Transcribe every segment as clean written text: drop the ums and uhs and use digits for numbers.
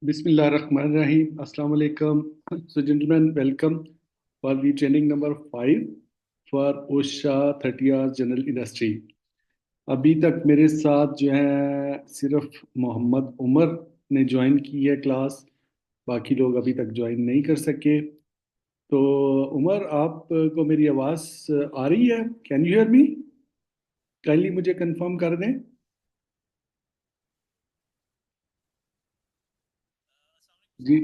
Bismillahirrahmanirrahim. Assalamu alaikum. So, gentlemen, welcome for the training number 5 for OSHA 30 hours general industry. अभी तक मेरे साथ जो है सिर्फ मोहम्मद उमर ने ज्वाइन की है क्लास। बाकी लोग अभी तक ज्वाइन नहीं कर सके। तो उमर, आपको मेरी आवाज़ आ रही है? Can you hear me? Kindly मुझे कंफर्म कर दें। जी।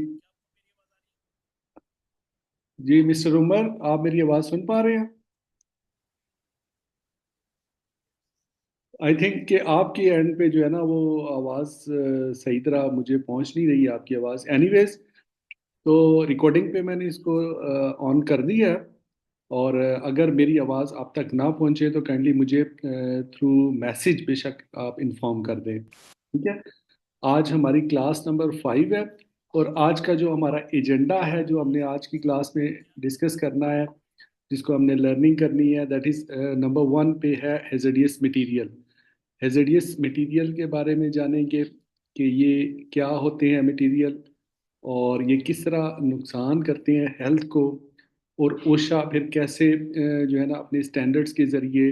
जी मिस्टर उमर, आप मेरी आवाज़ सुन पा रहे हैं? आई थिंक कि आपके एंड पे जो है ना वो आवाज़ सही तरह मुझे पहुंच नहीं रही है, आपकी आवाज़। एनीवेज, तो रिकॉर्डिंग पे मैंने इसको ऑन कर दिया है। और अगर मेरी आवाज़ आप तक ना पहुंचे तो काइंडली मुझे थ्रू मैसेज बेशक आप इन्फॉर्म कर दें, ठीक है। आज हमारी क्लास नंबर 5 है। और आज का जो हमारा एजेंडा है, जो हमने आज की क्लास में डिस्कस करना है, जिसको हमने लर्निंग करनी है, दैट इज़ नंबर 1 पे है हेजेडियस मटीरियल। हेजेडियस मटेरियल के बारे में जानेंगे कि ये क्या होते हैं मटेरियल, और ये किस तरह नुकसान करते हैं हेल्थ को। और ओशा फिर कैसे जो है ना अपने स्टैंडर्ड्स के ज़रिए,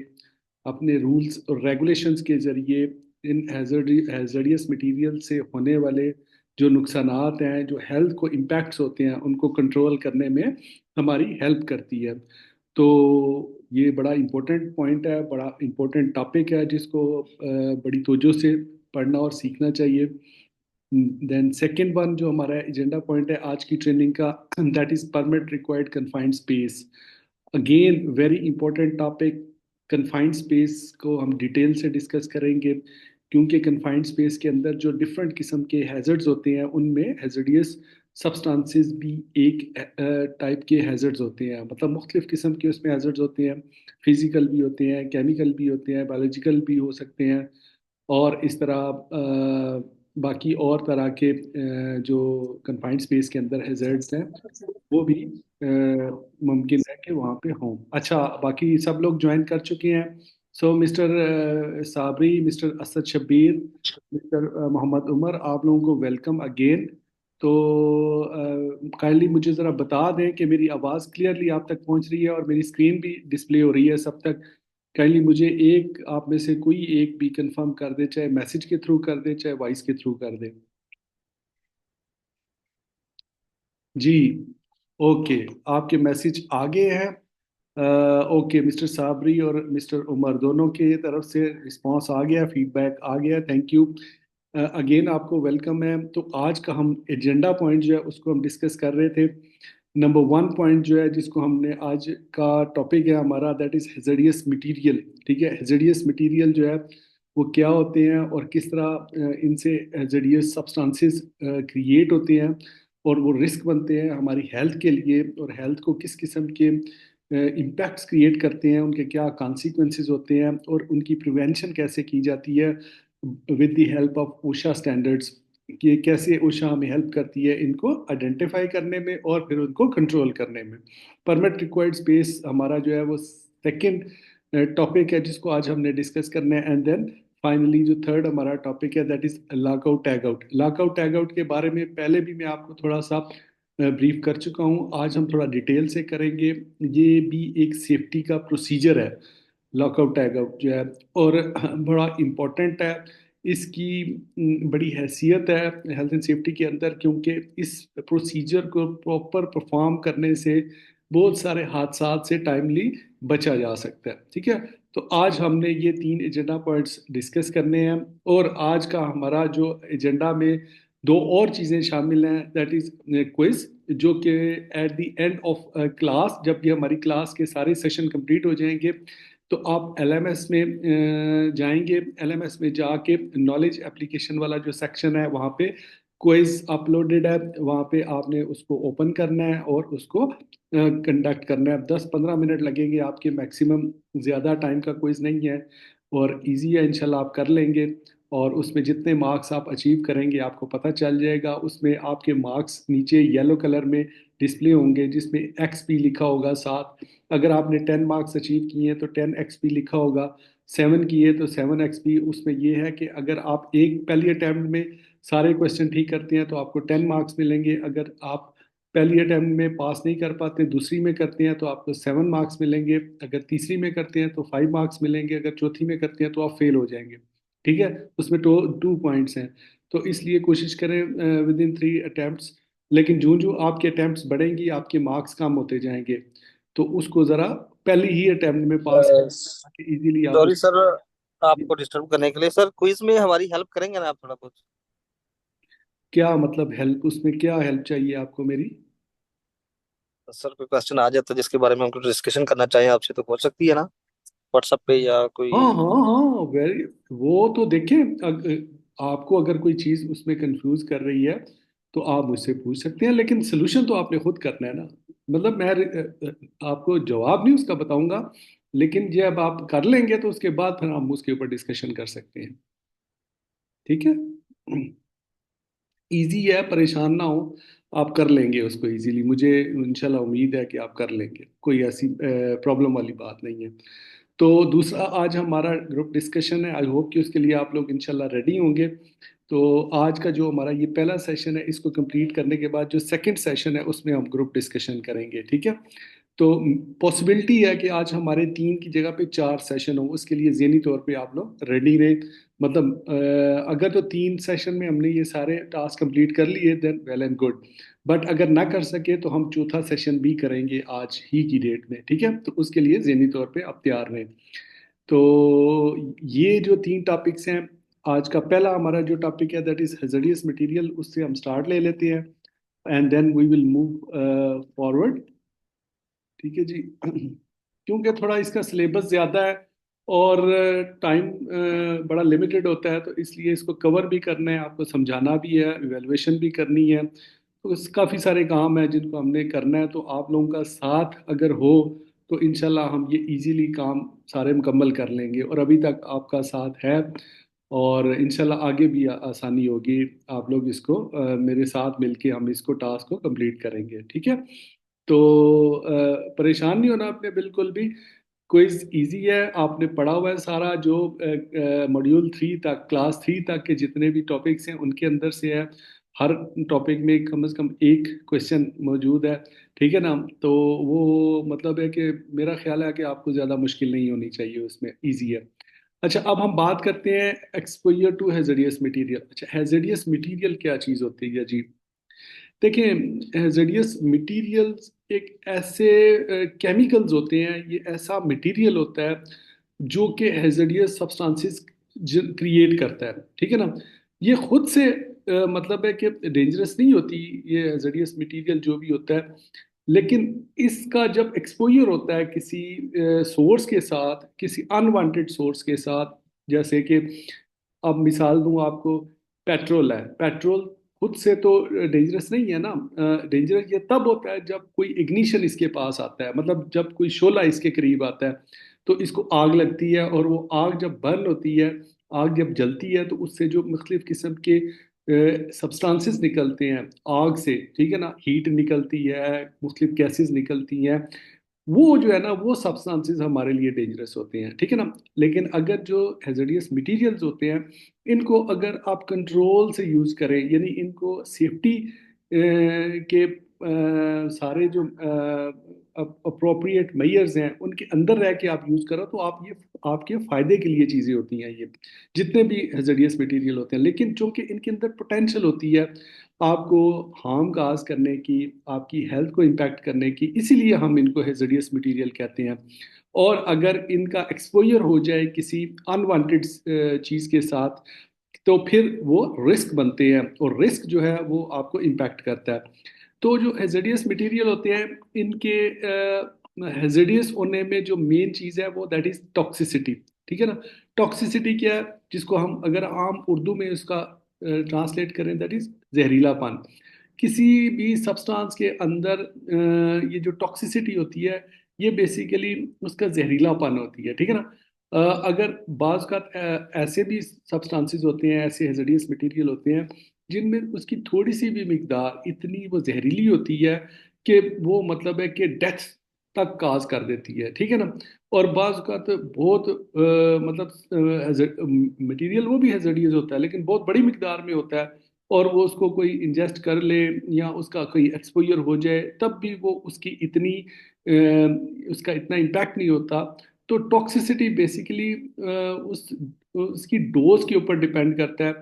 अपने रूल्स और रेगुलेशंस के ज़रिए इन हैजर्डियस मटेरियल से होने वाले जो नुकसानात हैं, जो हेल्थ को इम्पैक्ट्स होते हैं, उनको कंट्रोल करने में हमारी हेल्प करती है। तो ये बड़ा इम्पोर्टेंट पॉइंट है, बड़ा इम्पोर्टेंट टॉपिक है, जिसको बड़ी तवज्जो से पढ़ना और सीखना चाहिए। देन सेकंड वन जो हमारा एजेंडा पॉइंट है आज की ट्रेनिंग का, that is permit required confined space. Again very important topic. Confined space को हम डिटेल से डिस्कस करेंगे, क्योंकि कन्फाइंड स्पेस के अंदर जो डिफरेंट किस्म के हैजर्ड्स होते हैं, उनमें हैजर्डियस सब्सटेंसेस भी एक टाइप के हैजर्ड्स होते हैं। मतलब मुख्तलिफ किस्म के उसमें हैजर्ड्स होते हैं। फिजिकल भी होते हैं, केमिकल भी होते हैं, बायोलॉजिकल भी हो सकते हैं। और इस तरह बाकी और तरह के जो कन्फाइंड स्पेस के अंदर हैजर्ड्स हैं, वो भी मुमकिन है कि वहाँ पे हों। अच्छा, बाकी सब लोग ज्वाइन कर चुके हैं। So mister Sabri, mister Asad Shabbir, mister Mohammad Umar, आप लोगों को वेलकम अगेन। तो काइंडली मुझे ज़रा बता दें कि मेरी आवाज़ क्लियरली आप तक पहुंच रही है और मेरी स्क्रीन भी डिस्प्ले हो रही है सब तक। काइंडली मुझे एक आप में से कोई एक भी कंफर्म कर दे, चाहे मैसेज के थ्रू कर दे, चाहे वॉइस के थ्रू कर दे। जी। ओके, आपके मैसेज आ गए हैं। ओके, मिस्टर साबरी और मिस्टर उमर दोनों के तरफ से रिस्पांस आ गया, फीडबैक आ गया, थैंक यू। अगेन आपको वेलकम है। तो आज का हम एजेंडा पॉइंट जो है उसको हम डिस्कस कर रहे थे। नंबर 1 पॉइंट जो है जिसको हमने आज का टॉपिक है हमारा, दैट इज हेजेडियस मटीरियल। ठीक है, हेजेडियस मटीरियल जो है वो क्या होते हैं और किस तरह इनसे हेजेडियस सब्सटेंसेस क्रिएट होते हैं, और वो रिस्क बनते हैं हमारी हेल्थ के लिए, और हेल्थ को किस किस्म के इम्पैक्ट्स क्रिएट करते हैं, उनके क्या कॉन्सिक्वेंसेस होते हैं, और उनकी प्रिवेंशन कैसे की जाती है with the help of OSHA standards. कि कैसे ओशा हमें हेल्प करती है इनको आइडेंटिफाई करने में और फिर उनको कंट्रोल करने में। परमिट रिक्वायर्ड स्पेस हमारा जो है वो सेकंड टॉपिक है जिसको आज हमने डिस्कस करना है। एंड देन फाइनली जो थर्ड हमारा टॉपिक है, that is lockout tag out. Lockout tag out के बारे में पहले भी मैं आपको थोड़ा सा ब्रीफ कर चुका हूँ, आज हम थोड़ा डिटेल से करेंगे। ये भी एक सेफ्टी का प्रोसीजर है, लॉकआउट टैग आउट जो है, और बड़ा इम्पोर्टेंट है। इसकी बड़ी हैसियत है हेल्थ एंड सेफ्टी के अंदर, क्योंकि इस प्रोसीजर को प्रॉपर परफॉर्म करने से बहुत सारे हादसात से टाइमली बचा जा सकता है। ठीक है, तो आज हमने ये 3 एजेंडा पॉइंट्स डिस्कस करने हैं। और आज का हमारा जो एजेंडा में दो और चीज़ें शामिल हैं, दैट इज क्विज, जो कि at the end of class, जब ये हमारी क्लास के सारे सेशन कंप्लीट हो जाएंगे, तो आप एलएमएस में जाएंगे। एलएमएस में जाके नॉलेज एप्लीकेशन वाला जो सेक्शन है वहाँ पे क्विज अपलोडेड है, वहाँ पे आपने उसको ओपन करना है और उसको कंडक्ट करना है। 10-15 मिनट लगेंगे आपके मैक्सिमम, ज़्यादा टाइम का क्विज नहीं है, और इजी है, इंशाल्लाह आप कर लेंगे। और उसमें जितने मार्क्स आप अचीव करेंगे आपको पता चल जाएगा। उसमें आपके मार्क्स नीचे येलो कलर में डिस्प्ले होंगे, जिसमें एक्सपी लिखा होगा साथ। अगर आपने 10 मार्क्स अचीव किए हैं तो 10 एक्सपी लिखा होगा, 7 किए तो 7 एक्सपी। उसमें यह है कि अगर आप एक पहली अटैम्प्ट में सारे क्वेश्चन ठीक करते हैं तो आपको 10 मार्क्स मिलेंगे। अगर आप पहली अटेम्प्ट में पास नहीं कर पाते, दूसरी में करते हैं तो आपको 7 मार्क्स मिलेंगे। अगर तीसरी में करते हैं तो 5 मार्क्स मिलेंगे। अगर चौथी में करते हैं तो आप फेल हो जाएंगे। ठीक है, उसमें 2 पॉइंट्स हैं। तो इसलिए कोशिश करें विद इन 3 अटेम्प्ट्स। लेकिन जो जो आपके अटेम्प्ट्स बढ़ेंगी आपके मार्क्स कम होते जाएंगे। तो उसको ज़रा पहली ही अटेम्प्ट में पास कर ताकि इजीली आप सॉरी उस। सर, आपको डिस्टर्ब करने के लिए। सर क्विज में हमारी हेल्प करेंगे ना आप थोड़ा बहुत? क्या मतलब हेल्प, उसमें क्या हेल्प चाहिए आपको मेरी? सर कोई क्वेश्चन आ जाता है जिसके बारे में हमको डिस्कशन करना चाहिए आपसे, तो हो सकती है ना व्हाट्सएप पे या कोई? हाँ हाँ हाँ, वेरी। वो तो देखिए, आपको अगर कोई चीज़ उसमें कंफ्यूज कर रही है तो आप मुझसे पूछ सकते हैं, लेकिन सोल्यूशन तो आपने खुद करना है ना। मतलब मैं आपको जवाब नहीं उसका बताऊंगा, लेकिन जब आप कर लेंगे तो उसके बाद फिर हम उसके ऊपर डिस्कशन कर सकते हैं। ठीक है। इजी है, परेशान ना हो। आप कर लेंगे उसको इजीली, मुझे इंशाल्लाह उम्मीद है कि आप कर लेंगे, कोई ऐसी प्रॉब्लम वाली बात नहीं है। तो दूसरा आज हमारा ग्रुप डिस्कशन है, आई होप कि उसके लिए आप लोग इंशाल्लाह रेडी होंगे। तो आज का जो हमारा ये पहला सेशन है, इसको कंप्लीट करने के बाद जो सेकंड सेशन है उसमें हम ग्रुप डिस्कशन करेंगे। ठीक है। तो पॉसिबिलिटी है कि आज हमारे 3 की जगह पे 4 सेशन हो, उसके लिए ज़हनी तौर पे आप लोग रेडी रहे। मतलब अगर तो 3 सेशन में हमने ये सारे टास्क कंप्लीट कर लिए then well and good. But अगर ना कर सके तो हम चौथा सेशन भी करेंगे आज ही की डेट में। ठीक है, तो उसके लिए ज़हनी तौर पे आप तैयार रहें। तो ये जो 3 टॉपिक्स हैं, आज का पहला हमारा जो टॉपिक है दैट इज हैज़ार्डियस मटेरियल, उससे हम स्टार्ट ले लेते हैं and then we will move forward. ठीक है जी। क्योंकि थोड़ा इसका सिलेबस ज़्यादा है और टाइम बड़ा लिमिटेड होता है, तो इसलिए इसको कवर भी करना है, आपको समझाना भी है, इवेलुएशन भी करनी है। तो काफ़ी सारे काम हैं जिनको हमने करना है, तो आप लोगों का साथ अगर हो तो इंशाल्लाह हम ये इजीली काम सारे मुकम्मल कर लेंगे। और अभी तक आपका साथ है और इंशाल्लाह आगे भी आसानी होगी। आप लोग इसको मेरे साथ मिलके हम इसको टास्क को कंप्लीट करेंगे। ठीक है। तो परेशान नहीं होना आपने बिल्कुल भी। क्विज इजी है, आपने पढ़ा हुआ है सारा जो मॉड्यूल 3 तक, क्लास 3 तक के जितने भी टॉपिक्स हैं उनके अंदर से है। हर टॉपिक में कम से कम एक क्वेश्चन मौजूद है। ठीक है ना। तो वो मतलब है कि मेरा ख्याल है कि आपको ज़्यादा मुश्किल नहीं होनी चाहिए, उसमें इजी है। अच्छा, अब हम बात करते हैं एक्सपोजर टू हैज़ार्डियस मटेरियल। अच्छा, हैज़ार्डियस मटेरियल क्या चीज़ होती है जी? देखिए, हैज़ार्डियस मटेरियल्स एक ऐसे केमिकल्स होते हैं, ये ऐसा मटेरियल होता है जो कि हैज़ार्डियस सब्सटेंसेस क्रिएट करता है। ठीक है ना। ये खुद से मतलब है कि डेंजरस नहीं होती ये हैज़ार्डियस मटेरियल जो भी होता है, लेकिन इसका जब एक्सपोजर होता है किसी सोर्स के साथ, किसी अनवांटेड सोर्स के साथ, जैसे कि अब मिसाल दूं आपको, पेट्रोल है। पेट्रोल खुद से तो डेंजरस नहीं है ना। डेंजरस ये तब होता है जब कोई इग्निशन इसके पास आता है, मतलब जब कोई शोला इसके करीब आता है तो इसको आग लगती है, और वो आग जब बर्न होती है, आग जब जलती है तो उससे जो मुख्तलिफ किस्म के सब्सटेंसेस निकलते हैं आग से। ठीक है ना, हीट निकलती है, मुख्तलिफ गैसेस निकलती हैं। वो जो है ना, वो सब्सटेंसेस हमारे लिए डेंजरस होते हैं। ठीक है ना। लेकिन अगर जो हैज़ार्डियस मटेरियल्स होते हैं, इनको अगर आप कंट्रोल से यूज़ करें, यानी इनको सेफ्टी के सारे जो अप्रोप्रिएट मेजर्स हैं उनके अंदर रह के आप यूज़ करो, तो आप ये आपके फ़ायदे के लिए चीज़ें होती हैं ये जितने भी हैज़ार्डियस मटेरियल होते हैं। लेकिन चूंकि इनके अंदर पोटेंशियल होती है आपको हार्म काज करने की, आपकी हेल्थ को इम्पैक्ट करने की, इसीलिए हम इनको हैज़ार्डियस मटेरियल कहते हैं। और अगर इनका एक्सपोजर हो जाए किसी अनवांटेड चीज़ के साथ तो फिर वो रिस्क बनते हैं, और रिस्क जो है वो आपको इम्पैक्ट करता है। तो जो हैज़ार्डियस मटेरियल होते हैं, इनके हैज़ार्डियस होने में जो मेन चीज़ है वो दैट इज़ टॉक्सिसिटी। ठीक है ना। टॉक्सिसिटी क्या है, जिसको हम अगर आम उर्दू में उसका ट्रांसलेट करें दैट इज़ जहरीलापन। किसी भी सब्सटेंस के अंदर ये जो टॉक्सिसिटी होती है, ये बेसिकली उसका जहरीलापन होती है। ठीक है ना। अगर बाज़ का ऐसे भी सब्सटेंसेस होते हैं, ऐसे हैज़ार्डियस मटेरियल होते हैं जिनमें उसकी थोड़ी सी भी मिकदार इतनी वो जहरीली होती है कि वो मतलब है कि डेथ तक काज कर देती है। ठीक है ना। और बाज़ का तो बहुत मतलब मटेरियल वो भी हैज़ार्डियस होता है लेकिन बहुत बड़ी मिकदार में होता है, और वो उसको कोई इंजेस्ट कर ले या उसका कोई एक्सपोजर हो जाए, तब भी वो उसकी इतनी उसका इतना इम्पैक्ट नहीं होता। तो टॉक्सिसिटी बेसिकली उस उसकी डोज के ऊपर डिपेंड करता है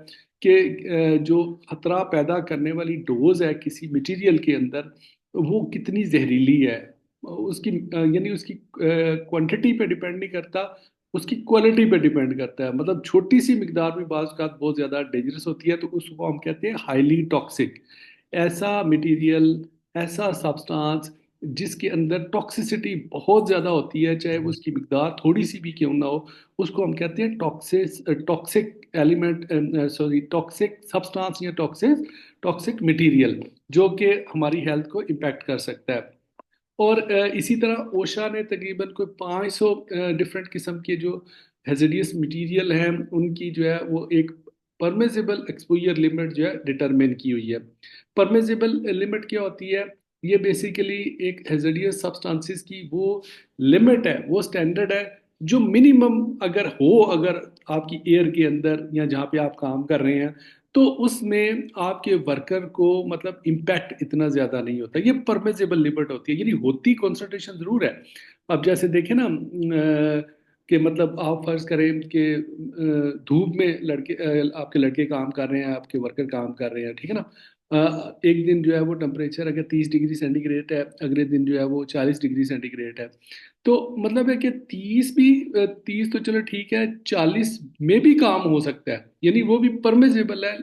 कि जो खतरा पैदा करने वाली डोज है किसी मटेरियल के अंदर, वो कितनी जहरीली है। उसकी यानी उसकी क्वांटिटी पे डिपेंड नहीं करता, उसकी क्वालिटी पे डिपेंड करता है। मतलब छोटी सी मिकदार में बाज़ औक़ात बहुत ज़्यादा डेंजरस होती है, तो उसको हम कहते हैं हाईली टॉक्सिक। ऐसा मटेरियल, ऐसा सब्सटेंस जिसके अंदर टॉक्सिसिटी बहुत ज़्यादा होती है, चाहे वो उसकी मिकदार थोड़ी सी भी क्यों ना हो, उसको हम कहते हैं toxic element, sorry toxic substance या टॉक्सिक मटेरियल, जो कि हमारी हेल्थ को इम्पैक्ट कर सकता है। और इसी तरह ओशा ने तकरीबन कोई 500 डिफरेंट किस्म के जो हेजिडियस मटेरियल हैं, उनकी जो है वो एक परमिसिबल एक्सपोजर लिमिट जो है डिटरमिन की हुई है। परमिसिबल लिमिट क्या होती है? ये बेसिकली एक हेजिडियस सब्सटेंसेस की वो लिमिट है, वो स्टैंडर्ड है जो मिनिमम अगर हो, अगर आपकी एयर के अंदर या जहाँ पे आप काम कर रहे हैं, तो उसमें आपके वर्कर को मतलब इम्पैक्ट इतना ज्यादा नहीं होता। ये परमिसिबल लिमिट होती है, यानी होती कॉन्सेंट्रेशन जरूर है। अब जैसे देखें ना कि मतलब आप फर्ज करें कि धूप में आपके लड़के काम कर रहे हैं, आपके वर्कर काम कर रहे हैं, ठीक है ना। एक दिन जो है वो टेम्परेचर अगर 30 डिग्री सेंटीग्रेड है, अगले दिन जो है वो 40 डिग्री सेंटीग्रेड है। तो मतलब है कि 30 तो चलो ठीक है, 40 में भी काम हो सकता है, यानी वो भी परमिसिबल है।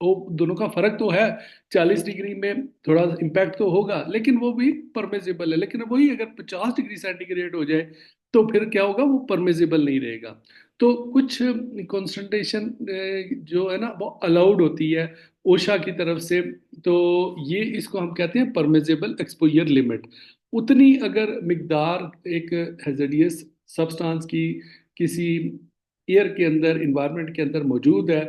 वो दोनों का फर्क तो है, 40 डिग्री में थोड़ा इम्पैक्ट तो होगा, लेकिन वो भी परमिसिबल है। लेकिन वही अगर 50 डिग्री सेंटीग्रेड हो जाए, तो फिर क्या होगा? वो परमिसिबल नहीं रहेगा। तो कुछ कंसंट्रेशन जो है ना वो अलाउड होती है ओशा की तरफ से। तो ये इसको हम कहते हैं परमिसिबल एक्सपोजर लिमिट। उतनी अगर मिकदार एक हैजर्डियस सब्सटेंस की किसी एयर के अंदर, इन्वायरमेंट के अंदर मौजूद है,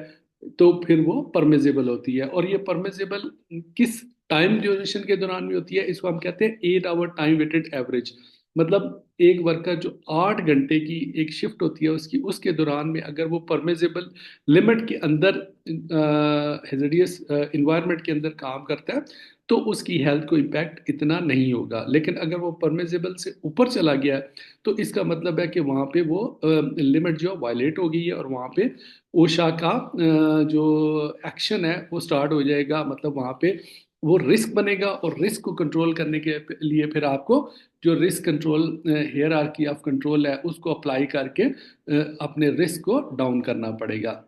तो फिर वो परमिसिबल होती है। और ये परमिसिबल किस टाइम ड्यूरेशन के दौरान में होती है? इसको हम कहते हैं 8 आवर टाइम वेटेड एवरेज। मतलब एक वर्कर जो 8 घंटे की एक शिफ्ट होती है उसकी, उसके दौरान में अगर वो परमिसिबल लिमिट के अंदर हेजडियस इन्वायरमेंट के अंदर काम करता है, तो उसकी हेल्थ को इम्पैक्ट इतना नहीं होगा। लेकिन अगर वो परमिसिबल से ऊपर चला गया, तो इसका मतलब है कि वहाँ पे वो लिमिट जो वायलेट हो गई है, और वहाँ पे ओशा का जो एक्शन है वो स्टार्ट हो जाएगा। मतलब वहाँ पे वो रिस्क बनेगा, और रिस्क को कंट्रोल करने के लिए फिर आपको जो risk control hierarchy of control है उसको अप्लाई करके अपने रिस्क को डाउन करना पड़ेगा।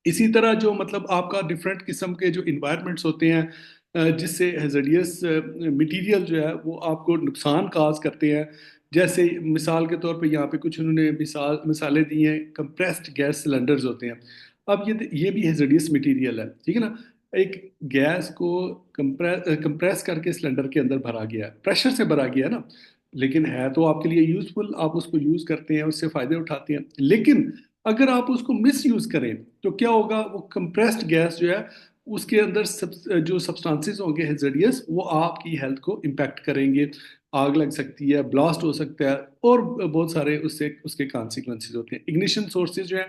इसी तरह जो मतलब आपका डिफरेंट किस्म के जो इन्वायरमेंट्स होते हैं जिससे हेजडियस मटेरियल जो है वो आपको नुकसान काज करते हैं। जैसे मिसाल के तौर पे यहाँ पे कुछ उन्होंने मिसालें दी हैं। कंप्रेस्ड गैस सिलेंडर्स होते हैं। अब ये भी हेजडियस मटेरियल है, ठीक है ना। एक गैस को कंप्रेस करके सिलेंडर के अंदर भरा गया है, प्रेशर से भरा गया है ना। लेकिन है तो आपके लिए यूजफुल, आप उसको यूज करते हैं, उससे फायदे उठाते हैं। लेकिन अगर आप उसको मिस यूज करें, तो क्या होगा? वो कंप्रेस्ड गैस जो है उसके अंदर जो सब्सटेंसेस होंगे हेजडियस, वो आपकी हेल्थ को इम्पैक्ट करेंगे। आग लग सकती है, ब्लास्ट हो सकता है, और बहुत सारे उससे उसके कॉन्सिक्वेंसेज होते हैं। इग्निशन सोर्सेज जो है,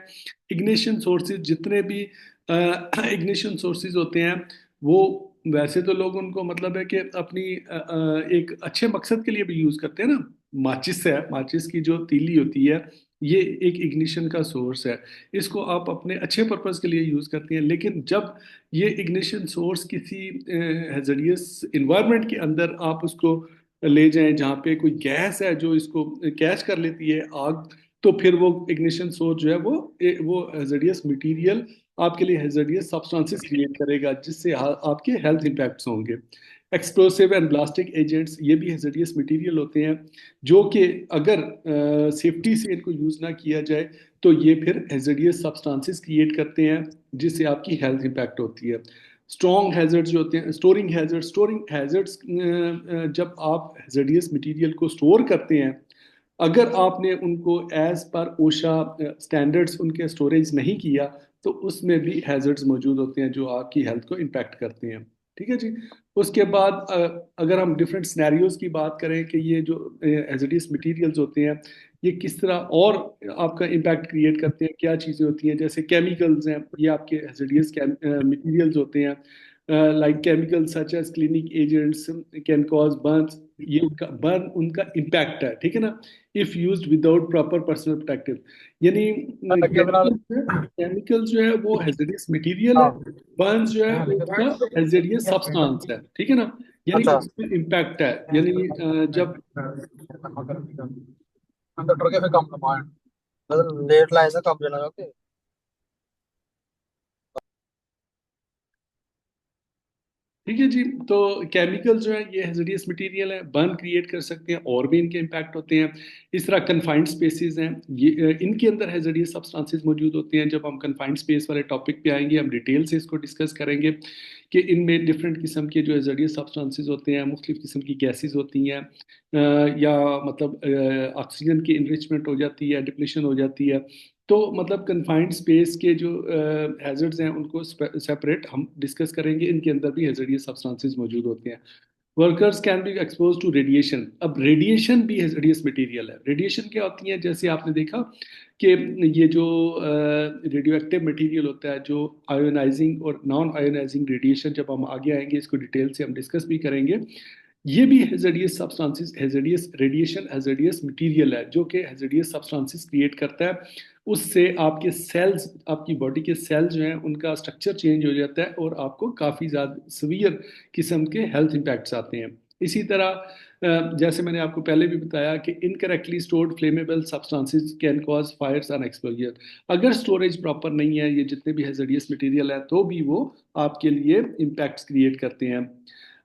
इग्निशन सोर्सेज जितने भी इग्निशन सोर्सेज होते हैं, वो वैसे तो लोग उनको मतलब है कि अपनी एक अच्छे मकसद के लिए भी यूज करते हैं ना। माचिस है, माचिस की जो तीली होती है, ये एक इग्निशन का सोर्स है। इसको आप अपने अच्छे पर्पस के लिए यूज करते हैं। लेकिन जब ये इग्निशन सोर्स किसी हैजरियस इन्वायरमेंट के अंदर आप उसको ले जाएं, जहाँ पे कोई गैस है जो इसको कैच कर लेती है आग, तो फिर वो इग्निशन सोर्स जो है वो हैजरियस मटेरियल आपके लिए हैजरियस सब्सटेंसेस क्रिएट करेगा, जिससे आपके हेल्थ इम्पैक्ट्स होंगे। एक्सप्लोसिव एंड ब्लास्टिक एजेंट्स ये भी हैजरियस मटेरियल होते हैं, जो कि अगर सेफ्टी से इनको यूज ना किया जाए, तो ये फिर हैजर्डियस सब्सटेंसेस क्रिएट करते हैं, जिससे आपकी हेल्थ इम्पैक्ट होती है। स्ट्रॉन्ग हैजर्ड्स जो होते हैं, स्टोरिंग हैजर्ड्स, जब आप हैजर्डियस मटेरियल को स्टोर करते हैं, अगर आपने उनको एज पर ओशा स्टैंडर्ड्स उनके स्टोरेज नहीं किया, तो उसमें भी हैजर्ड्स मौजूद होते हैं जो आपकी हेल्थ को इम्पैक्ट करते हैं। ठीक है जी। उसके बाद अगर हम डिफरेंट सिनेरियोज की बात करें कि ये जो हैजर्डियस मटेरियल्स होते हैं, ये किस तरह और आपका इम्पैक्ट क्रिएट करते हैं, क्या चीज़ें होती हैं, जैसे केमिकल्स हैं, ये आपके हैजर्डियस मटेरियल्स होते हैं, like chemicals such as clinic agents can cause burns, ये उनका बर्न उनका इम्पैक्ट है, ठीक है ना, if used without proper personal protective. यानी केमिकल जो है वो हैजर्डियस मटेरियल है, बर्न्स जो है वो उसका हैजर्डियस सब्सटेंस है, ठीक है ना, यानी अच्छा। उसमें इम्पैक्ट है, यानी जब लेट लाइन से कब देना ओके। ठीक है जी। तो केमिकल जो है ये हेजरियस मटेरियल है, बर्न क्रिएट कर सकते हैं और भी इनके इम्पैक्ट होते हैं। इस तरह कन्फाइंड स्पेसेस हैं, ये इनके अंदर हेजरियस सब्सटेंसेस मौजूद होते हैं। जब हम कन्फाइंड स्पेस वाले टॉपिक पे आएंगे हम डिटेल से इसको डिस्कस करेंगे कि इनमें डिफरेंट किस्म के जो हेजरियस सब्सटेंसेस होते हैं, मुख्तलिफ किस्म की गैसेज होती हैं, या मतलब ऑक्सीजन की इनरिचमेंट हो जाती है, डिप्लीशन हो जाती है। तो मतलब कन्फाइंड स्पेस के जो हैजर्ड्स हैं उनको सेपरेट हम डिस्कस करेंगे, इनके अंदर भी हैजर्डियस सब्सटेंसेस मौजूद होते हैं। Workers can be expose to radiation, अब रेडिएशन भी हैजर्डियस मटेरियल है। रेडिएशन क्या होती है, जैसे आपने देखा कि ये जो रेडियो एक्टिव मटीरियल होता है, जो आयोनाइजिंग और नॉन आयोनाइजिंग रेडिएशन, जब हम आगे आएंगे इसको डिटेल से हम डिस्कस भी करेंगे। ये भी hazardous substances, hazardous radiation hazardous material है जो कि हैजर्डियस सब्सटेंसेस क्रिएट करता है। उससे आपके सेल्स, आपकी बॉडी के सेल्स जो हैं उनका स्ट्रक्चर चेंज हो जाता है और आपको काफ़ी ज़्यादा सीवियर किस्म के हेल्थ इम्पैक्ट्स आते हैं। इसी तरह जैसे मैंने आपको पहले भी बताया कि incorrectly stored flammable substances can cause Fyers and explosion. अगर स्टोरेज प्रॉपर नहीं है ये जितने भी हैजर्डियस मटेरियल है तो भी वो आपके लिए इम्पैक्ट्स क्रिएट करते हैं।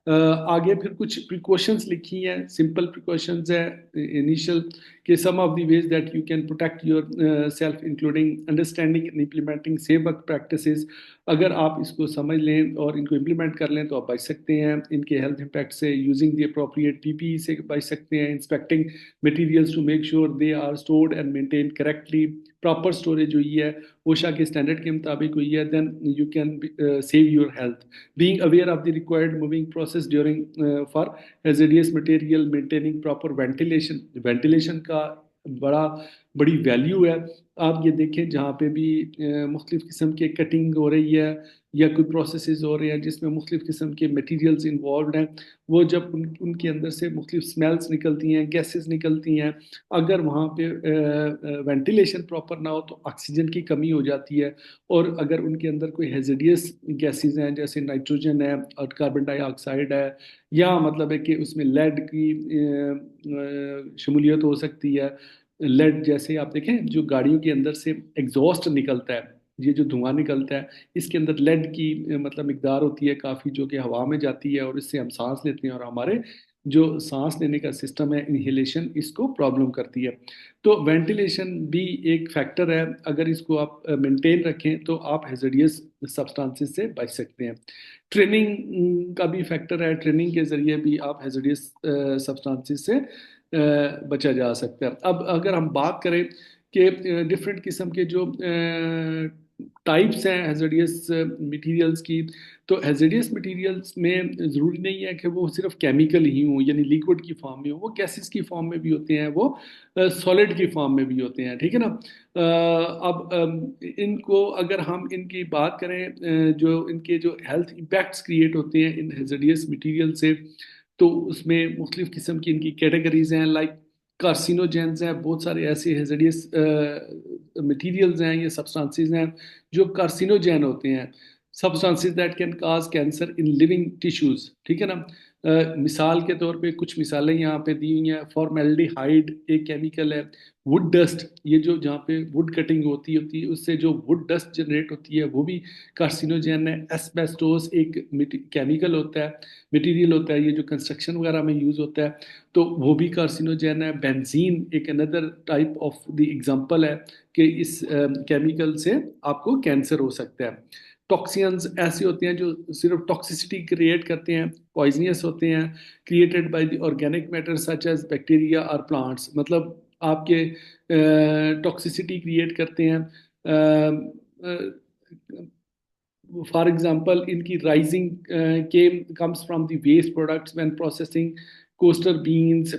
आगे फिर कुछ प्रिकॉशंस लिखी हैं, सिंपल प्रिकॉशंस है इनिशियल, कि some of the ways that you can protect yourself including understanding and implementing safe work practices. अगर आप इसको समझ लें और इनको इम्प्लीमेंट कर लें तो आप बच सकते हैं इनके हेल्थ इम्पैक्ट से। यूजिंग द अप्रोप्रिएट पीपीई से बच सकते हैं। Inspecting materials to make sure they are stored and maintain correctly, proper storage हुई है, ओशा के स्टैंडर्ड के मुताबिक हुई है, then you can save your health. Being aware of the required moving process during for hazardous material, maintaining proper ventilation, ventilation का बड़ा बड़ी वैल्यू है। आप ये देखें जहाँ पे भी मुख्तलिफ किस्म के कटिंग हो रही है या कोई प्रोसेसेस हो रहे हैं जिसमें मुख्तलिफ किस्म के मटेरियल्स इन्वॉल्व हैं, वो जब उनके अंदर से मुख्तलिफ स्मेल्स निकलती हैं, गैसेस निकलती हैं, अगर वहाँ पे वेंटिलेशन प्रॉपर ना हो तो ऑक्सीजन की कमी हो जाती है। और अगर उनके अंदर कोई हैजर्डियस गैसेस हैं जैसे नाइट्रोजन है और कार्बन डाइऑक्साइड है, या मतलब है कि उसमें लेड की शमूलियत हो सकती है। लेड जैसे आप देखें जो गाड़ियों के अंदर से एग्जॉस्ट निकलता है, ये जो धुआं निकलता है इसके अंदर लेड की मतलब मिकदार होती है काफ़ी, जो कि हवा में जाती है और इससे हम सांस लेते हैं और हमारे जो सांस लेने का सिस्टम है इनहेलेशन इसको प्रॉब्लम करती है। तो वेंटिलेशन भी एक फैक्टर है, अगर इसको आप मेंटेन रखें तो आप हैजर्डियस सब्सटेंसेस से बच सकते हैं। ट्रेनिंग का भी फैक्टर है, ट्रेनिंग के ज़रिए भी आप हैजर्डियस सब्सटेंसेस से बचा जा सकता है। अब अगर हम बात करें कि डिफरेंट किस्म के जो टाइप्स हैं हैजर्डियस मटेरियल्स की, तो हैजर्डियस मटेरियल्स में ज़रूरी नहीं है कि वो सिर्फ केमिकल ही हों यानी लिक्विड की फॉर्म में हो, वो गैसेस की फॉर्म में भी होते हैं, वो सॉलिड की फॉर्म में भी होते हैं, ठीक है ना। अब इनको अगर हम इनकी बात करें जो इनके जो हेल्थ इम्पैक्ट्स क्रिएट होते हैं इन हैजर्डियस मटेरियल से, तो उसमें मुख्तलिफ किस्म की इनकी कैटेगरीज हैं, लाइक कार्सिनोजेंस हैं, बहुत सारे ऐसे हैजर्डियस मटेरियल्स हैं, ये सब्सटेंसेस हैं जो कार्सिनोजेन होते हैं, substances that can cause cancer in living tissues, ठीक है ना। मिसाल के तौर पे कुछ मिसालें यहाँ पे दी हुई हैं। फॉर्मेल्डिहाइड एक केमिकल है, वुड डस्ट, ये जो जहाँ पे वुड कटिंग होती है उससे जो वुड डस्ट जनरेट होती है वो भी कार्सिनोजेन है। एस्बेस्टोस एक केमिकल होता है, मटेरियल होता है, ये जो कंस्ट्रक्शन वगैरह में यूज़ होता है, तो वो भी कार्सिनोजेन है। बेंजीन एक another type of the example है कि इस केमिकल से आपको कैंसर हो सकता है। टॉक्सिन्स ऐसे होते हैं जो सिर्फ टॉक्सिसिटी क्रिएट करते हैं, पॉइजनियस होते हैं, created by the organic matter such as bacteria और प्लांट्स, मतलब आपके टॉक्सिसिटी क्रिएट करते हैं। फॉर एग्जांपल इनकी ricin came comes from the waste products when processing coaster beans.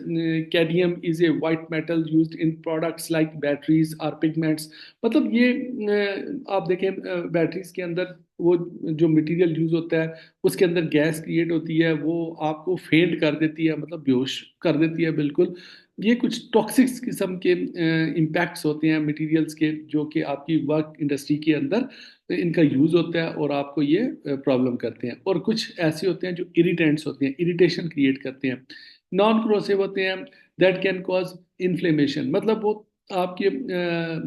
Cadmium is a white metal used in products like batteries or pigments. मतलब ये आप देखें बैटरीज के अंदर वो जो मटेरियल यूज होता है उसके अंदर गैस क्रिएट होती है, वो आपको फेंट कर देती है, मतलब बेहोश कर देती है बिल्कुल। ये कुछ टॉक्सिक किस्म के इम्पैक्ट्स होते हैं मटेरियल्स के, जो कि आपकी वर्क इंडस्ट्री के अंदर इनका यूज होता है और आपको ये प्रॉब्लम करते हैं। और कुछ ऐसे होते हैं जो इरिटेंट्स होते हैं, इरिटेशन क्रिएट करते हैं। नॉन क्रोसिव होते हैं, दैट कैन कॉज इन्फ्लेमेशन, मतलब वो आपके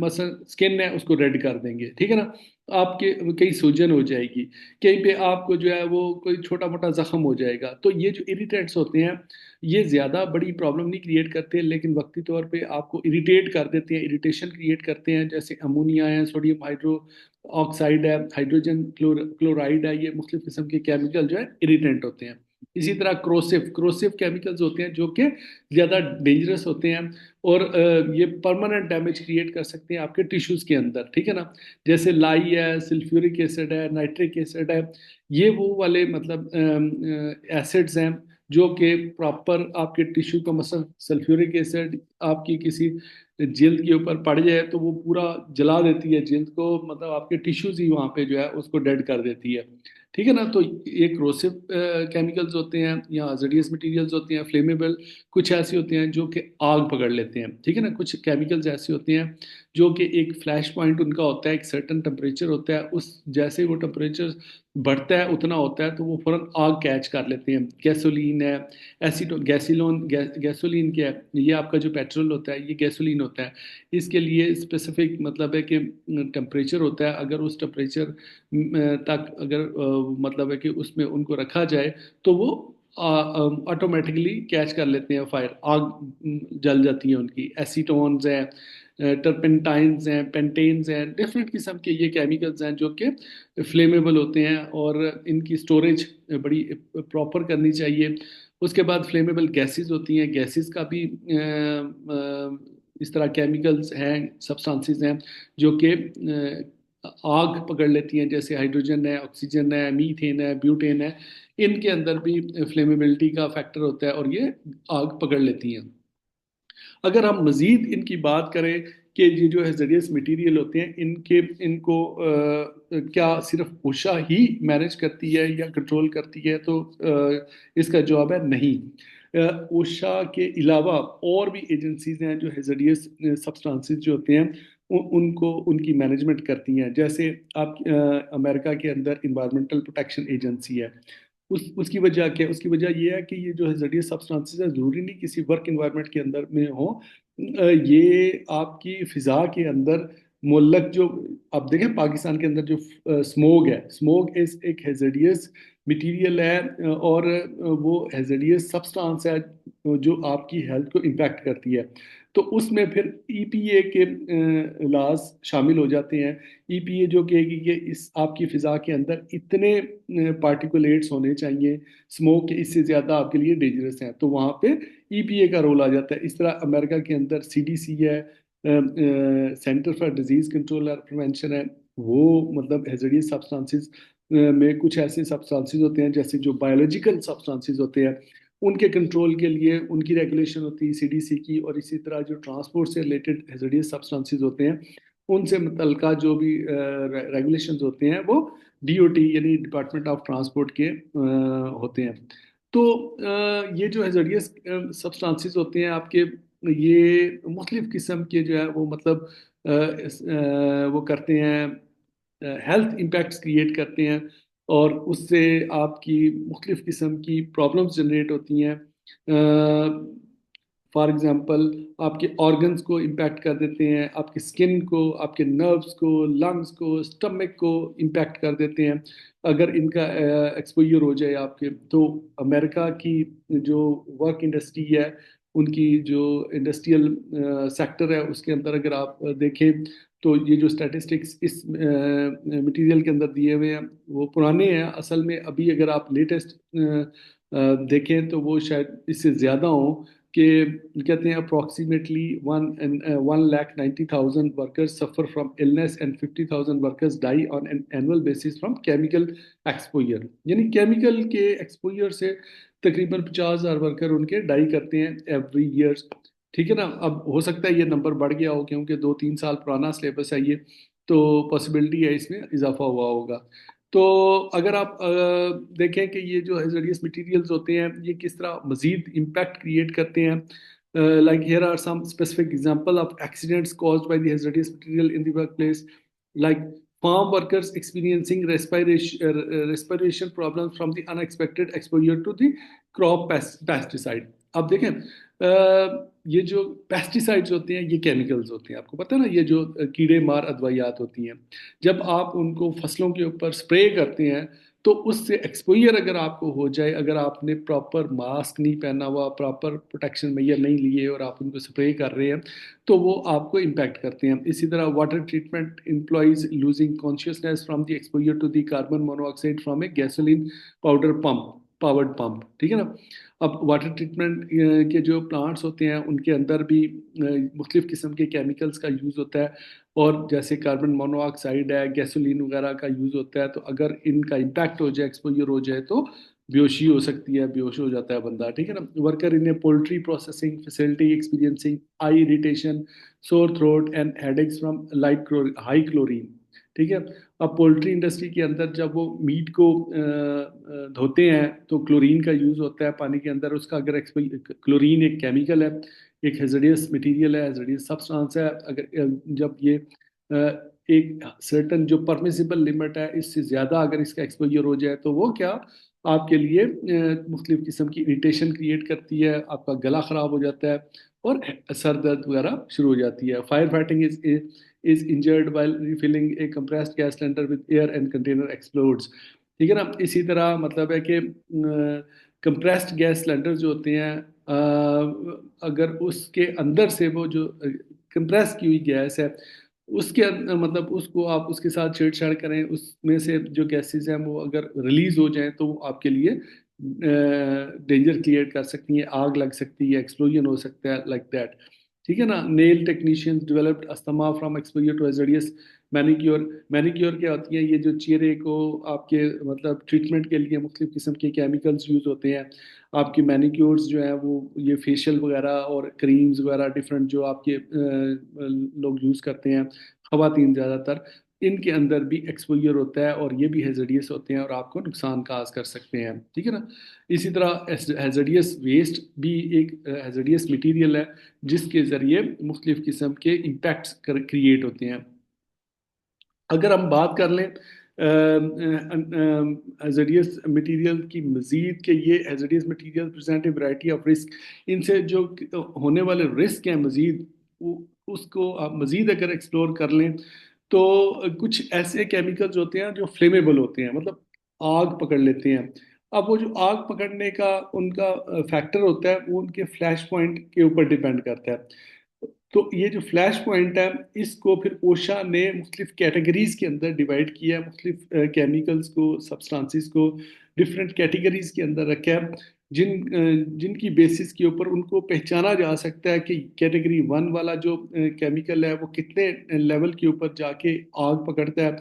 मसल स्किन है उसको रेड कर देंगे, ठीक है ना। आपके कहीं सूजन हो जाएगी, कहीं पे आपको जो है वो कोई छोटा मोटा जख्म हो जाएगा। तो ये जो इरिटेंट्स होते हैं ये ज़्यादा बड़ी प्रॉब्लम नहीं क्रिएट करते, लेकिन वक्ती तौर पे आपको इरिटेट कर देते हैं, इरिटेशन क्रिएट करते हैं। जैसे अमोनिया है, सोडियम हाइड्रो ऑक्साइड है, हाइड्रोजन क्लोराइड है, ये मुख्तलिफ किस्म के केमिकल जो है इरिटेंट होते हैं। इसी तरह क्रोसिव क्रोसिव केमिकल्स होते हैं जो कि ज़्यादा डेंजरस होते हैं और ये परमानेंट डैमेज क्रिएट कर सकते हैं आपके टिश्यूज़ के अंदर, ठीक है ना। जैसे लाई है, सल्फ्यूरिक एसिड है, नाइट्रिक एसिड है, ये वो वाले मतलब एसिड्स हैं जो कि प्रॉपर आपके टिश्यू का, मसल सल्फ्यूरिक एसिड आपकी किसी जिल्द के ऊपर पड़ जाए तो वो पूरा जला देती है जिल्द को, मतलब आपके टिश्यूज ही वहाँ पे जो है उसको डेड कर देती है, ठीक है ना। तो ये क्रोसिव केमिकल्स होते हैं या हजारियस मटेरियल्स होते हैं, फ्लेमेबल। कुछ ऐसे होते हैं जो कि आग पकड़ लेते हैं, ठीक है ना। कुछ केमिकल्स ऐसे होते हैं जो कि एक फ्लैश पॉइंट उनका होता है, एक सर्टन टेम्परेचर होता है, उस जैसे वो टेम्परेचर बढ़ता है उतना होता है तो वो फौरन आग कैच कर लेते हैं। गैसोलीन है, एसिटो गैसिलोन गैसोलीन क्या है, ये आपका जो पेट्रोल होता है ये गैसोलीन होता है। इसके लिए स्पेसिफिक मतलब है कि टेम्परेचर होता है, अगर उस टेम्परेचर तक अगर मतलब है कि उसमें उनको रखा जाए तो वो ऑटोमेटिकली कैच कर लेते हैं फायर, आग जल जाती है उनकी। एसीटोन्स हैं, टर्पेंटाइंस हैं, पेंटेन्स हैं, डिफरेंट किस्म के ये केमिकल्स हैं जो कि फ्लेमेबल होते हैं और इनकी स्टोरेज बड़ी प्रॉपर करनी चाहिए। उसके बाद फ्लेमेबल गैसेस होती हैं, गैसेस का भी इस तरह केमिकल्स हैं, सब्सटेंसेस हैं जो कि आग पकड़ लेती हैं, जैसे हाइड्रोजन है, ऑक्सीजन है, मीथेन है, ब्यूटेन है। इनके अंदर भी फ्लेमेबिलिटी का फैक्टर होता है और ये आग पकड़ लेती हैं। अगर हम मज़ीद इनकी बात करें कि ये जो हैज़ार्डियस मटेरियल होते हैं इनके इनको क्या सिर्फ ओशा ही मैनेज करती है या कंट्रोल करती है, तो इसका जवाब है नहीं। ओशा के अलावा और भी एजेंसीज हैं जो हैज़ार्डियस सब्सटेंसेस जो होते हैं उनको उनकी मैनेजमेंट करती हैं। जैसे आप अमेरिका के अंदर इन्वायरमेंटल प्रोटेक्शन एजेंसी है, उसकी वजह क्या है? उसकी वजह ये है कि ये जो हैज़ार्डियस सब्सटेंसेस है ज़रूरी नहीं किसी वर्क इन्वायरमेंट के अंदर में हो, ये आपकी फिजा के अंदर मुल्लक जो आप देखें पाकिस्तान के अंदर जो स्मोग है, स्मोग इस एक हैज़ार्डियस मटेरियल है और वो हैज़ार्डियस सब्सटेंस है जो आपकी हेल्थ को इम्पैक्ट करती है। तो उसमें फिर ईपीए के लाज शामिल हो जाते हैं। ईपीए जो कहेगी कि इस आपकी फिजा के अंदर इतने पार्टिकुलेट्स होने चाहिए, स्मोक के इससे ज़्यादा आपके लिए डेंजरस हैं, तो वहाँ पे ईपीए का रोल आ जाता है। इस तरह अमेरिका के अंदर सीडीसी है, सेंटर फॉर डिजीज कंट्रोल और प्रिवेंशन है, वो मतलब हैज़ार्डियस सब्सटेंसेस में कुछ ऐसे सब्सटेंसेस होते हैं जैसे जो बायोलॉजिकल सब्सटेंसेस होते हैं उनके कंट्रोल के लिए उनकी रेगुलेशन होती है सीडीसी की। और इसी तरह जो ट्रांसपोर्ट से रिलेटेड हैज़ार्डियस सब्सटेंसेस होते हैं उनसे मुतल्लिका जो भी रेगुलेशंस होते हैं वो डीओटी यानी डिपार्टमेंट ऑफ ट्रांसपोर्ट के होते हैं। तो ये जो हैज़ार्डियस सब्सटेंसेस होते हैं आपके, ये मुख्तलिफ किस्म के जो है वो मतलब वो करते हैं, हेल्थ इम्पैक्ट्स क्रिएट करते हैं और उससे आपकी मुख्तलिफ किस्म की प्रॉब्लम्स जनरेट होती हैं। फॉर एग्जांपल आपके ऑर्गन्स को इम्पैक्ट कर देते हैं, आपकी स्किन को, आपके नर्व्स को, लंग्स को, स्टमक को इम्पैक्ट कर देते हैं अगर इनका एक्सपोजर हो जाए आपके। तो अमेरिका की जो वर्क इंडस्ट्री है, उनकी जो इंडस्ट्रियल सेक्टर है उसके अंदर अगर आप देखें तो ये जो स्टैटिस्टिक्स इस मटेरियल के अंदर दिए हुए हैं वो पुराने हैं। असल में अभी अगर आप लेटेस्ट देखें तो वो शायद इससे ज़्यादा हो, कि कहते हैं approximately 1,90,000 workers suffer from illness and 50,000 workers die on an annual basis from chemical exposure. यानी केमिकल के एक्सपोजर से तकरीबन 50,000 वर्कर उनके डाई करते हैं एवरी ईयर। ठीक है ना। अब हो सकता है ये नंबर बढ़ गया हो क्योंकि 2-3 साल पुराना सिलेबस है ये, तो पॉसिबिलिटी है इसमें इजाफा हुआ होगा। तो अगर आप देखें कि ये जो हेजरियस मटेरियल्स होते हैं ये किस तरह मजीद इम्पैक्ट क्रिएट करते हैं, like here are some specific example of accidents caused by the hazardous material in the workplace, like farm workers experiencing respiration problems from the unexpected exposure to the crop pesticide। अब देखें ये जो pesticides होते हैं ये chemicals होते हैं, आपको पता है ना, ये जो कीड़े मार अदवायात होती हैं, जब आप उनको फसलों के ऊपर स्प्रे करते हैं तो उससे एक्सपोजर अगर आपको हो जाए, अगर आपने प्रॉपर मास्क नहीं पहना हुआ, प्रॉपर प्रोटेक्शन मेजर नहीं लिए और आप उनको स्प्रे कर रहे हैं तो वो आपको इम्पैक्ट करते हैं। इसी तरह water treatment employees losing consciousness from the exposure to the carbon monoxide from a gasoline powder pump powered pump. ठीक है ना। अब वाटर ट्रीटमेंट के जो प्लांट्स होते हैं उनके अंदर भी मुख्तलिफ किस्म के केमिकल्स का यूज़ होता है, और जैसे कार्बन मोनोऑक्साइड है, गैसोलीन वगैरह का यूज़ होता है, तो अगर इनका इम्पैक्ट हो जाए, एक्सपोजर हो जाए तो बेहोशी हो सकती है, बेहोश हो जाता है बंदा। ठीक है ना। Worker in A poultry processing facility experiencing I irritation, sore throat and headaches from light high chlorine. ठीक है। अब पोल्ट्री इंडस्ट्री के अंदर जब वो मीट को धोते हैं तो क्लोरीन का यूज़ होता है पानी के अंदर। उसका अगर क्लोरीन एक केमिकल है, एक हेजरियस मटेरियल है, हेजरियस सब्सटेंस है। अगर जब ये एक सर्टन जो परमिसिबल लिमिट है इससे ज़्यादा अगर इसका एक्सपोजर हो जाए तो वो क्या आपके लिए मुख्तलिफ किस्म की इरिटेशन क्रिएट करती है, आपका गला ख़राब हो जाता है और सर दर्द वगैरह शुरू हो जाती है। Fire fighting is injured while refilling A compressed gas cylinder with air and container explodes. ठीक है ना। इसी तरह मतलब है कि कंप्रेस्ड गैस सिलेंडर जो होते हैं अगर उसके अंदर से वो जो कंप्रेस की हुई गैस है उसके मतलब उसको आप उसके साथ छेड़छाड़ करें, उसमें से जो गैसेस हैं वो अगर रिलीज हो जाएं तो वो आपके लिए डेंजर क्रिएट कर सकती हैं, आग लग सकती है, एक्सप्लोजन हो सकता है, लाइक दैट। ठीक है ना। Nail technicians developed asthma from exposure to hazardous manicure. Manicure क्या होती है, ये जो चेहरे को आपके मतलब ट्रीटमेंट के लिए मुख्तलिफ किस्म के केमिकल्स यूज होते हैं। आपकी मैनिक्योर्स जो है वो ये फेशियल वगैरह और क्रीम्स वगैरह डिफरेंट जो आपके लोग यूज़ करते हैं, खवातीन ज़्यादातर, इनके अंदर भी एक्सपोजर होता है और ये भी हेजडियस होते हैं और आपको नुकसान काज कर सकते हैं। ठीक है ना। इसी तरह हेजडियस वेस्ट भी एक हेजडियस मटीरियल है जिसके ज़रिए मुख्तलिफ किस्म के इम्पैक्ट्स क्रिएट होते हैं। अगर हम बात कर लें हेजडियस मटीरियल की मजीद के ये hazardous material present a variety of risk, इनसे जो होने वाले रिस्क हैं मजीद उसको आप मजीद अगर एक्सप्लोर कर लें तो कुछ ऐसे केमिकल्स होते हैं जो फ्लेमेबल होते हैं, मतलब आग पकड़ लेते हैं। अब वो जो आग पकड़ने का उनका फैक्टर होता है वो उनके फ्लैश पॉइंट के ऊपर डिपेंड करता है। तो ये जो फ्लैश पॉइंट है इसको फिर ओशा ने मुख्तलिफ कैटेगरीज के अंदर डिवाइड किया है, मुख्तलिफ केमिकल्स को, सब्सटेंसेस को डिफरेंट कैटेगरीज के अंदर रखा है, जिनकी बेसिस के ऊपर उनको पहचाना जा सकता है कि कैटेगरी 1 वाला जो केमिकल है वो कितने लेवल के ऊपर जाके आग पकड़ता है,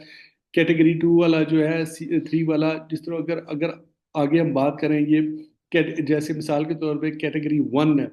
कैटेगरी 2 वाला जो है 3 वाला। जिस तरह अगर अगर आगे हम बात करेंगे जैसे मिसाल के तौर पे कैटेगरी 1 है,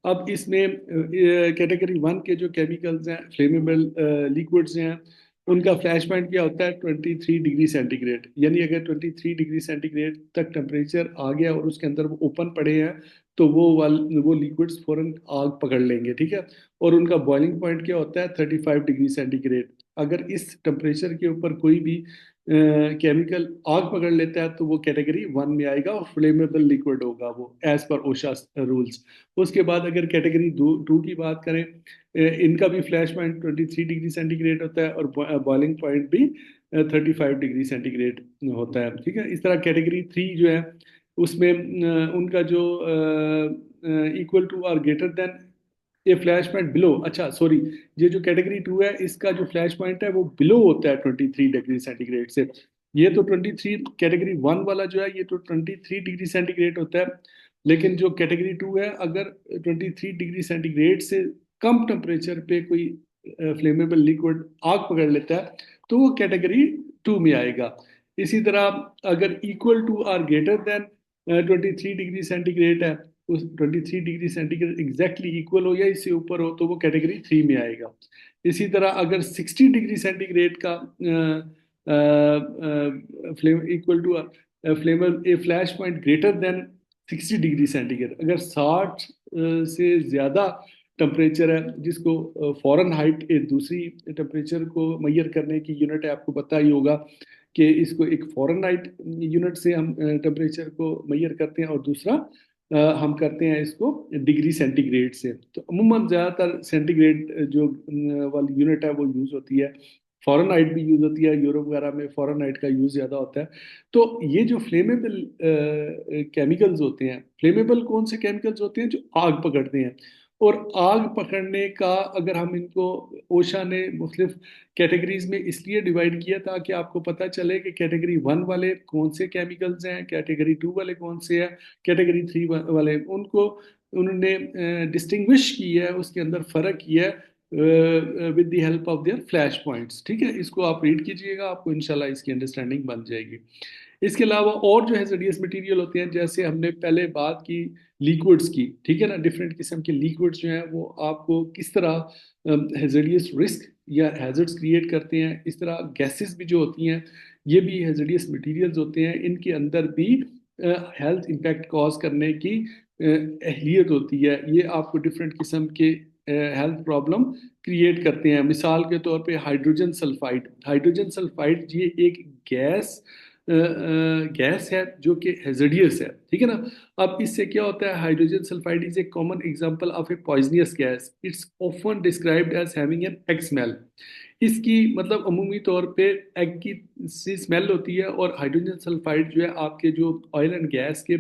अब इसमें कैटेगरी 1 के जो केमिकल्स हैं, फ्लेमेबल लिक्विड्स हैं, उनका फ्लैश पॉइंट क्या होता है 23 डिग्री सेंटीग्रेड। यानी अगर 23 डिग्री सेंटीग्रेड तक टेम्परेचर आ गया और उसके अंदर वो ओपन पड़े हैं तो वो लिक्विड्स फौरन आग पकड़ लेंगे। ठीक है। और उनका बॉइलिंग पॉइंट क्या होता है 35 डिग्री सेंटीग्रेड। अगर इस टेम्परेचर के ऊपर कोई भी केमिकल आग पकड़ लेता है तो वो कैटेगरी 1 में आएगा और फ्लेमेबल लिक्विड होगा वो, एज पर ओशा रूल्स। उसके बाद अगर कैटेगरी 2 की बात करें, इनका भी फ्लैश पॉइंट 23 डिग्री सेंटीग्रेड होता है और बॉइलिंग पॉइंट भी 35 डिग्री सेंटीग्रेड होता है। ठीक है। इस तरह कैटेगरी 3 जो है उसमें उनका जो इक्वल टू और ग्रेटर देन ए फ्लैश पॉइंट बिलो, अच्छा सॉरी, ये जो कैटेगरी 2 है इसका जो फ्लैश पॉइंट है वो बिलो होता है 23 डिग्री सेंटीग्रेड से। ये तो 23 कैटेगरी 1 वाला जो है ये तो 23 डिग्री सेंटीग्रेड होता है। लेकिन जो कैटेगरी 2 है, अगर 23 डिग्री सेंटीग्रेड से कम टेम्परेचर पे कोई फ्लेमेबल लिक्विड आग पकड़ लेता है तो वो कैटेगरी 2 में आएगा। इसी तरह अगर equal to or greater than 23 degree centigrade है, उस 23 डिग्री सेंटीग्रेड एग्जैक्टली इक्वल हो या इससे ऊपर हो तो वो कैटेगरी 3 में आएगा। इसी तरह अगर 60 डिग्री सेंटीग्रेड का flame equal to flamer a flash point greater than 60 degree centigrade, अगर 60 से ज़्यादा टेम्परेचर है, जिसको फॉरेन हाइट एक दूसरी टेम्परेचर को मैयर करने की यूनिट है, आपको पता ही होगा कि इसको एक फॉरेन हाइट यूनिट से हम टेम्परेचर को मैयर करते हैं और दूसरा हम करते हैं इसको डिग्री सेंटीग्रेड से। तो अमूमन ज़्यादातर सेंटीग्रेड जो वाली यूनिट है वो यूज़ होती है। फॉरेनहाइट भी यूज़ होती है, यूरोप वगैरह में फॉरेनहाइट का यूज़ ज़्यादा होता है। तो ये जो फ्लेमेबल केमिकल्स होते हैं, फ्लेमेबल कौन से केमिकल्स होते हैं? जो आग पकड़ते हैं। और आग पकड़ने का अगर हम इनको, ओशा ने मुख्तलिफ कैटेगरीज में इसलिए डिवाइड किया ताकि आपको पता चले कि कैटेगरी 1 वाले कौन से केमिकल्स हैं, कैटेगरी 2 वाले कौन से हैं, कैटेगरी 3 वाले, उनको उन्होंने डिस्टिंग्विश किया है, उसके अंदर फ़र्क किया है with the help of their flash points. ठीक है, इसको आप रीड कीजिएगा, आपको इंशाल्लाह इसकी अंडरस्टैंडिंग बन जाएगी। इसके अलावा और जो हैज़ार्डियस मटेरियल होते हैं, जैसे हमने पहले बात की लिक्विड्स की, ठीक है ना, डिफरेंट किस्म के लिक्विड्स जो हैं वो आपको किस तरह हैज़ार्डियस रिस्क या हैजर्ड्स क्रिएट करते हैं। इस तरह गैसेस भी जो होती हैं ये भी हैज़ार्डियस मटेरियल्स होते हैं, इनके अंदर भी हेल्थ इम्पैक्ट कॉज करने की अहलियत होती है। ये आपको डिफरेंट किस्म के हेल्थ प्रॉब्लम क्रिएट करते हैं। मिसाल के तौर पे हाइड्रोजन सल्फाइड, हाइड्रोजन सल्फाइड ये एक गैस गैस है जो कि हैजर्डियस है, ठीक है ना। अब इससे क्या होता है, hydrogen sulphide is a common example of a poisonous gas, it's often described as having an egg smell. इसकी मतलब अमूमी तौर पे एग की सी स्मेल होती है। और हाइड्रोजन सल्फाइड जो है आपके जो ऑयल एंड गैस के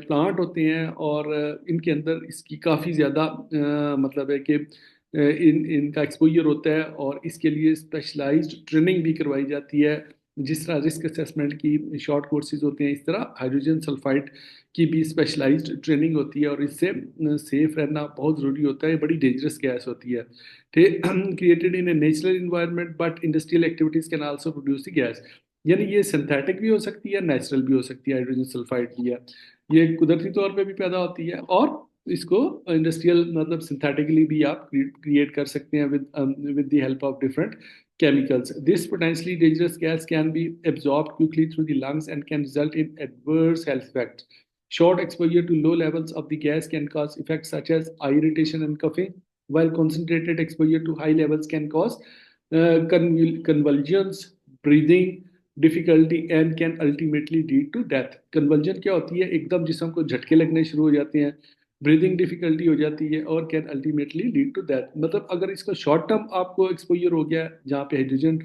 प्लांट होते हैं और इनके अंदर इसकी काफ़ी ज़्यादा मतलब है कि इनका एक्सपोजर होता है और इसके लिए स्पेशलाइज्ड ट्रेनिंग भी करवाई जाती है। जिस तरह रिस्क असेसमेंट की शॉर्ट कोर्सेज होते हैं, इस तरह हाइड्रोजन सल्फाइड की भी स्पेशलाइज्ड ट्रेनिंग होती है और इससे सेफ रहना बहुत ज़रूरी होता है। बड़ी डेंजरस गैस होती है, created in a natural environment but industrial activities can also produce the gas. यानी ये सिंथेटिक भी हो सकती है, नेचुरल भी हो सकती है। हाइड्रोजन सल्फाइड भी है, ये कुदरती तौर पे भी पैदा होती है और इसको इंडस्ट्रियल मतलब सिंथेटिकली भी आप क्रिएट कर सकते हैं with the help of different chemicals. This potentially dangerous gas can be absorbed quickly through the lungs and can result in adverse health effects. Short exposure to low levels of the gas can cause effects such as eye irritation and coughing, while concentrated exposure to high levels can cause convulsions, breathing difficulty and can ultimately lead to death. Convulsion क्या होती है, एकदम जिस्म को झटके लगने शुरू हो जाते हैं, ब्रीदिंग डिफिकल्टी हो जाती है और can ultimately lead to death. मतलब अगर इसका शॉर्ट टर्म आपको एक्सपोजर हो गया जहाँ पे हाइड्रोजन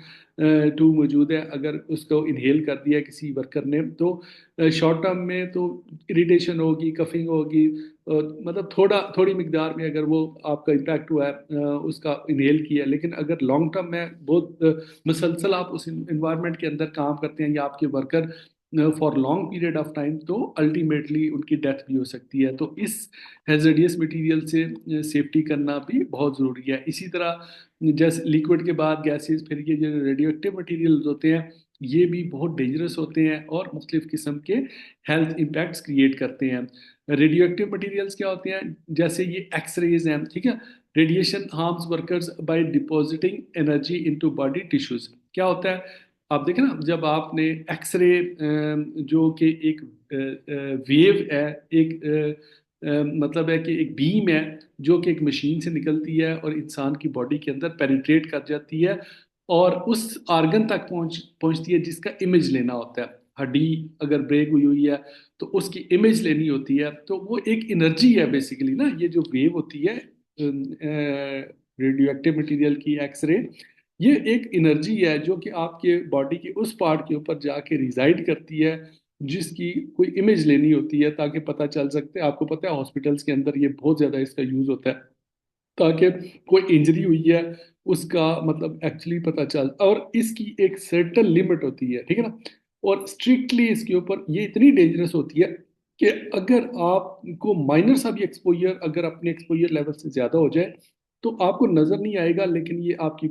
2 मौजूद है, अगर उसको इनहेल कर दिया किसी वर्कर ने तो शॉर्ट टर्म में तो इरिटेशन होगी, कफिंग होगी, मतलब थोड़ी मिकदार में अगर वो आपका इम्पैक्ट हुआ है उसका इनहेल किया। लेकिन अगर लॉन्ग टर्म में बहुत मुसलसल आप उस इन्वायरमेंट के अंदर काम करते हैं या आपके worker for long period of time, तो अल्टीमेटली उनकी डेथ भी हो सकती है। तो इस हैजर्डियस मटेरियल से सेफ्टी करना भी बहुत ज़रूरी है। इसी तरह जैसे लिक्विड के बाद गैसेस, फिर ये जो रेडियो एक्टिव मटीरियल्स होते हैं ये भी बहुत डेंजरस होते हैं और मुख्तलिफ किस्म के हेल्थ इम्पैक्ट्स क्रिएट करते हैं। रेडियो एक्टिव मटीरियल्स क्या होते हैं, जैसे ये एक्सरेज हैं, ठीक है। Radiation harms workers by depositing energy into body tissues. क्या होता है, आप देखें ना, जब आपने एक्सरे जो कि एक वेव है, एक मतलब है कि एक बीम है जो कि एक मशीन से निकलती है और इंसान की बॉडी के अंदर पेनिट्रेट कर जाती है और उस आर्गन तक पहुंचती है जिसका इमेज लेना होता है। हड्डी अगर ब्रेक हुई हुई है तो उसकी इमेज लेनी होती है। तो वो एक एनर्जी है बेसिकली ना, ये जो वेव होती है रेडियो एक्टिव मटीरियल की एक्सरे, ये एक एनर्जी है जो कि आपके बॉडी के उस पार्ट के ऊपर जाके रिजाइड करती है जिसकी कोई इमेज लेनी होती है ताकि पता चल सकते हैं। आपको पता है हॉस्पिटल्स के अंदर ये बहुत ज़्यादा इसका यूज़ होता है ताकि कोई इंजरी हुई है उसका मतलब एक्चुअली पता चल। और इसकी एक सर्टन लिमिट होती है, ठीक है ना। और स्ट्रिक्टली इसके ऊपर ये इतनी डेंजरस होती है कि अगर आपको माइनर सा भी एक्सपोजर अगर अपने एक्सपोजर लेवल से ज्यादा हो जाए तो आपको नजर नहीं आएगा, लेकिन ये आपकी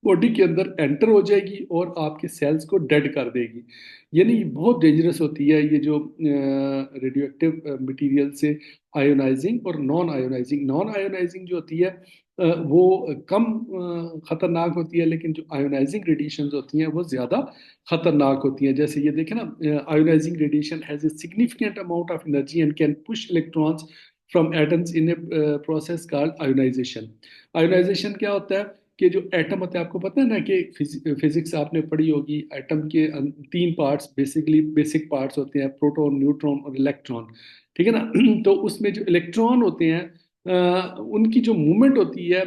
बॉडी के अंदर एंटर हो जाएगी और आपके सेल्स को डेड कर देगी। यानी ये बहुत डेंजरस होती है ये जो रेडियो एक्टिव मटीरियल से आयोनाइजिंग और नॉन आयोनाइजिंग जो होती है वो कम खतरनाक होती है, लेकिन जो आयोनाइजिंग रेडिएशंस होती हैं वो ज्यादा खतरनाक होती हैं। जैसे ये देखें ना, ionising radiation has a significant amount of energy and can push electrons from atoms in a process called ionisation. Ionisation क्या होता है कि जो एटम होता है, आपको पता है ना कि फिजिक्स आपने पढ़ी होगी, एटम के तीन पार्ट्स बेसिकली बेसिक पार्ट्स होते हैं, प्रोटॉन, न्यूट्रॉन और इलेक्ट्रॉन। ठीक है ना? तो उसमें जो इलेक्ट्रॉन होते हैं उनकी जो मूवमेंट होती है,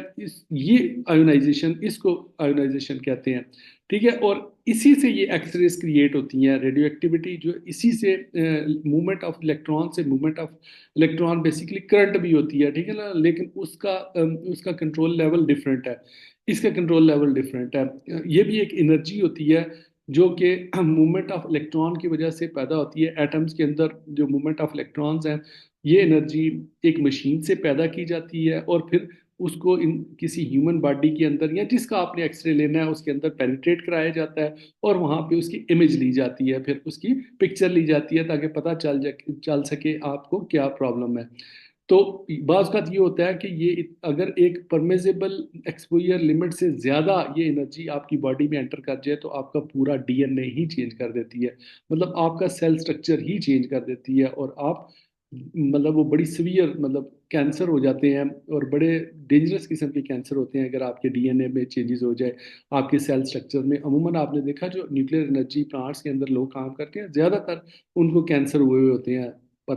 ये आयोनाइजेशन, इसको आयोनाइजेशन कहते हैं। ठीक है? और इसी से ये एक्सरेज क्रिएट होती हैं, रेडियो एक्टिविटी जो इसी से मूवमेंट ऑफ इलेक्ट्रॉन से, movement of electron basically current भी होती है। ठीक है ना? लेकिन उसका कंट्रोल लेवल डिफरेंट है, इसका कंट्रोल लेवल डिफरेंट है। ये भी एक एनर्जी होती है जो कि मूवमेंट ऑफ इलेक्ट्रॉन की वजह से पैदा होती है। एटम्स के अंदर जो मूवमेंट ऑफ इलेक्ट्रॉन्स हैं, ये एनर्जी एक मशीन से पैदा की जाती है और फिर उसको इन किसी ह्यूमन बॉडी के अंदर या जिसका आपने एक्सरे लेना है उसके अंदर पेनिट्रेट कराया जाता है और वहाँ पे उसकी इमेज ली जाती है, फिर उसकी पिक्चर ली जाती है ताकि पता चल सके आपको क्या प्रॉब्लम है। तो बाज़ का ये होता है कि ये अगर एक परमिजेबल एक्सपोजर लिमिट से ज़्यादा ये एनर्जी आपकी बॉडी में एंटर कर जाए तो आपका पूरा डीएनए ही चेंज कर देती है, मतलब आपका सेल स्ट्रक्चर ही चेंज कर देती है और आप मतलब वो बड़ी सीवियर मतलब कैंसर हो जाते हैं और बड़े डेंजरस किस्म के कैंसर होते हैं अगर आपके डीएनए में चेंजेस हो जाए, आपके सेल स्ट्रक्चर में। अमूमन आपने देखा जो न्यूक्लियर एनर्जी प्लांट्स के अंदर लोग काम करते हैं ज़्यादातर उनको कैंसर हुए हुए होते हैं